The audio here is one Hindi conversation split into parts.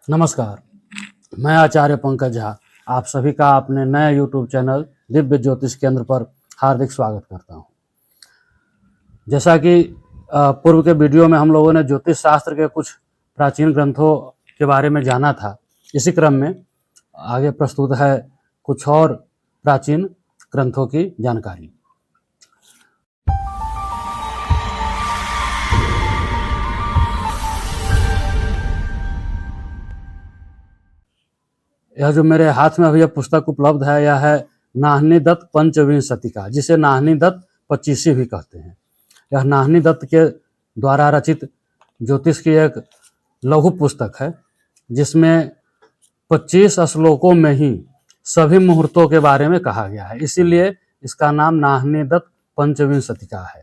नमस्कार, मैं आचार्य पंकज झा आप सभी का अपने नए YouTube चैनल दिव्य ज्योतिष केंद्र पर हार्दिक स्वागत करता हूं। जैसा कि पूर्व के वीडियो में हम लोगों ने ज्योतिष शास्त्र के कुछ प्राचीन ग्रंथों के बारे में जाना था, इसी क्रम में आगे प्रस्तुत है कुछ और प्राचीन ग्रंथों की जानकारी। यह जो मेरे हाथ में अभी यह पुस्तक उपलब्ध है, यह है नाहनी दत्त पंचविंशतिका, जिसे नाहनी दत्त 25 भी कहते हैं। यह नाहनी दत्त के द्वारा रचित ज्योतिष की एक लघु पुस्तक है, जिसमें 25 श्लोकों में ही सभी मुहूर्तों के बारे में कहा गया है। इसीलिए इसका नाम नाहनी दत्त पंचविंशतिका है,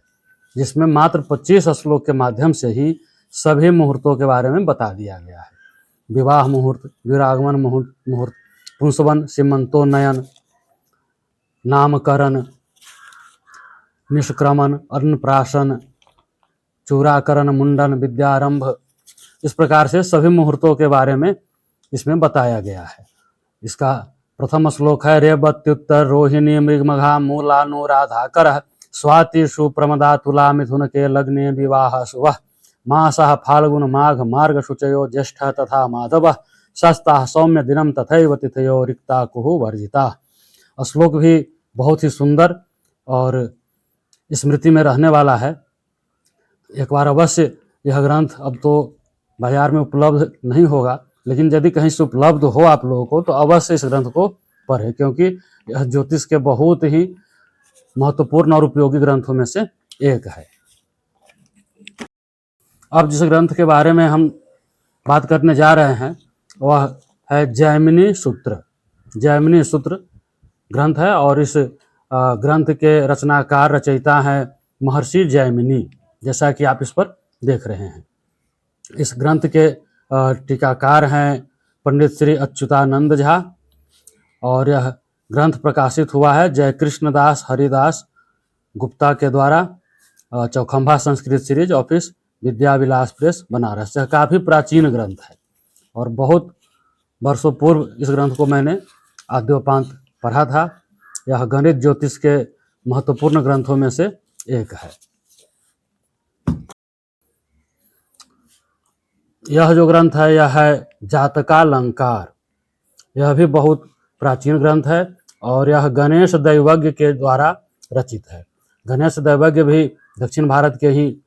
जिसमें मात्र 25 श्लोक के माध्यम से ही सभी मुहूर्तों के बारे में बता दिया गया है। विवाह मुहूर्त, विरागमन मुहूर्त, पुंसवन, सीमंतोन्नयन, नामकरण, निष्क्रमण, अन्नप्राशन, चूड़ाकरण, मुंडन, विद्यारंभ, इस प्रकार से सभी मुहूर्तों के बारे में इसमें बताया गया है। इसका प्रथम श्लोक है रेवत्युत्तर रोहिणी मृगमघा मूलानुराधाकर स्वाति सुप्रमदा तुला मिथुन के लग्ने विवाह शुभ मासः फाल्गुन माघ मार्ग शुचयो ज्येष्ठ तथा माधव शस्ता सौम्य दिनम तथैव तिथयो रिक्ता कुहु वर्जिता। श्लोक भी बहुत ही सुंदर और स्मृति में रहने वाला है। एक बार अवश्य यह ग्रंथ अब तो बाजार में उपलब्ध नहीं होगा, लेकिन यदि कहीं से उपलब्ध हो आप लोगों को तो अवश्य इस ग्रंथ को पढ़ें, क्योंकि यह ज्योतिष के बहुत ही महत्वपूर्ण और उपयोगी ग्रंथों में से एक है। अब जिस ग्रंथ के बारे में हम बात करने जा रहे हैं वह है जैमिनी सूत्र। जैमिनी सूत्र ग्रंथ है और इस ग्रंथ के रचनाकार रचयिता हैं महर्षि जैमिनी, जैसा कि आप इस पर देख रहे हैं। इस ग्रंथ के टीकाकार हैं पंडित श्री अच्युतानंद झा और यह ग्रंथ प्रकाशित हुआ है जय कृष्णदास हरिदास गुप्ता के द्वारा, चौखंबा संस्कृत सीरीज, ऑफिस विद्या विलास प्रेस, बनारस। यह काफ़ी प्राचीन ग्रंथ है और बहुत वर्षों पूर्व इस ग्रंथ को मैंने आद्योपांत पढ़ा था। यह गणित ज्योतिष के महत्वपूर्ण ग्रंथों में से एक है। यह जो ग्रंथ है यह है जातकालंकार। यह भी बहुत प्राचीन ग्रंथ है और यह गणेश दैवज्ञ के द्वारा रचित है। गणेश दैवज्ञ भी दक्षिण भारत के ही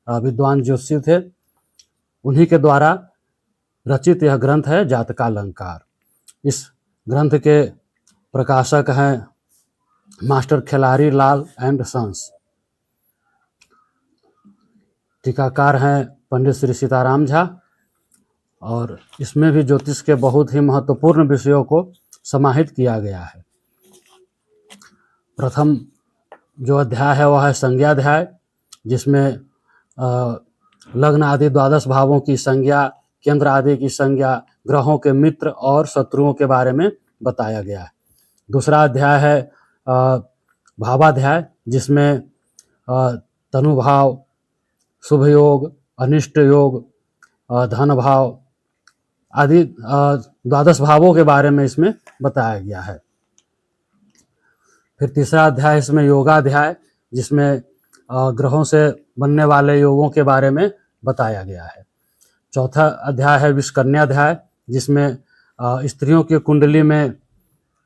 विद्वान ज्योतिषी थे, उन्हीं के द्वारा रचित यह ग्रंथ है जातकालंकार। इस ग्रंथ के प्रकाशक हैं master Khilari Lal and sons. टीकाकार हैं पंडित श्री सीताराम झा और इसमें भी ज्योतिष के बहुत ही महत्वपूर्ण विषयों को समाहित किया गया है। प्रथम जो अध्याय है वह है संज्ञाध्याय, जिसमें लग्न आदि 12 भावों की संज्ञा, केंद्र आदि की संज्ञा, ग्रहों के मित्र और शत्रुओं के बारे में बताया गया है। दूसरा अध्याय है भावाध्याय, जिसमें तनुभाव, शुभ योग, अनिष्ट योग, धन भाव आदि 12 भावों के बारे में इसमें बताया गया है। फिर तीसरा अध्याय इसमें योगाध्याय, जिसमें ग्रहों से बनने वाले योगों के बारे में बताया गया है। चौथा अध्याय है विषकन्याध्याय, जिसमें स्त्रियों की कुंडली में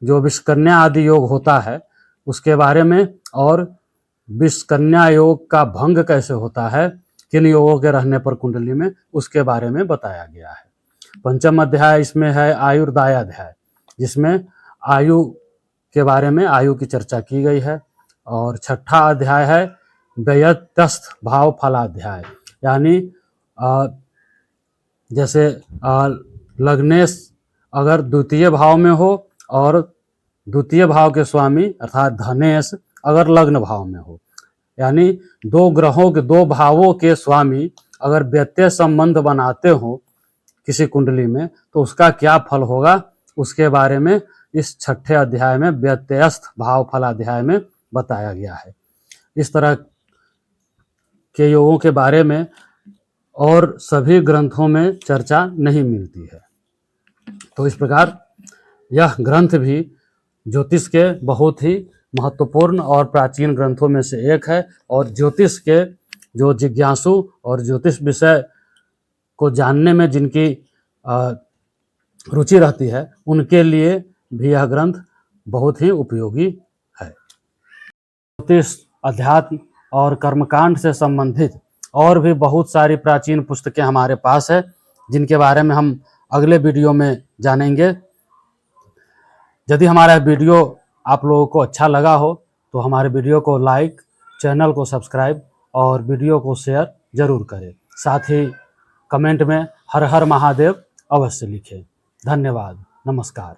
जो विषकन्या आदि योग होता है उसके बारे में और विषकन्या योग का भंग कैसे होता है, किन योगों के रहने पर कुंडली में, उसके बारे में बताया गया है। पंचम अध्याय इसमें है आयुर्दायाध्याय, जिसमें आयु के बारे में, आयु की चर्चा की गई है। और छठा अध्याय है व्ययतस्थ भाव फलाध्याय, यानी जैसे लग्नेश अगर द्वितीय भाव में हो और द्वितीय भाव के स्वामी अर्थात धनेश अगर लग्न भाव में हो, यानी दो ग्रहों के, दो भावों के स्वामी अगर व्यत्यय संबंध बनाते हो किसी कुंडली में तो उसका क्या फल होगा, उसके बारे में इस छठे अध्याय में व्यत्ययस्थ भाव फलाध्याय में बताया गया है। इस तरह के योगों के बारे में और सभी ग्रंथों में चर्चा नहीं मिलती है। तो इस प्रकार यह ग्रंथ भी ज्योतिष के बहुत ही महत्वपूर्ण और प्राचीन ग्रंथों में से एक है, और ज्योतिष के जो जिज्ञासु और ज्योतिष विषय को जानने में जिनकी रुचि रहती है, उनके लिए भी यह ग्रंथ बहुत ही उपयोगी है। ज्योतिष, अध्यात्म और कर्मकांड से संबंधित और भी बहुत सारी प्राचीन पुस्तकें हमारे पास है, जिनके बारे में हम अगले वीडियो में जानेंगे। यदि हमारा वीडियो आप लोगों को अच्छा लगा हो तो हमारे वीडियो को लाइक, चैनल को सब्सक्राइब और वीडियो को शेयर जरूर करें। साथ ही कमेंट में हर हर महादेव अवश्य लिखें। धन्यवाद, नमस्कार।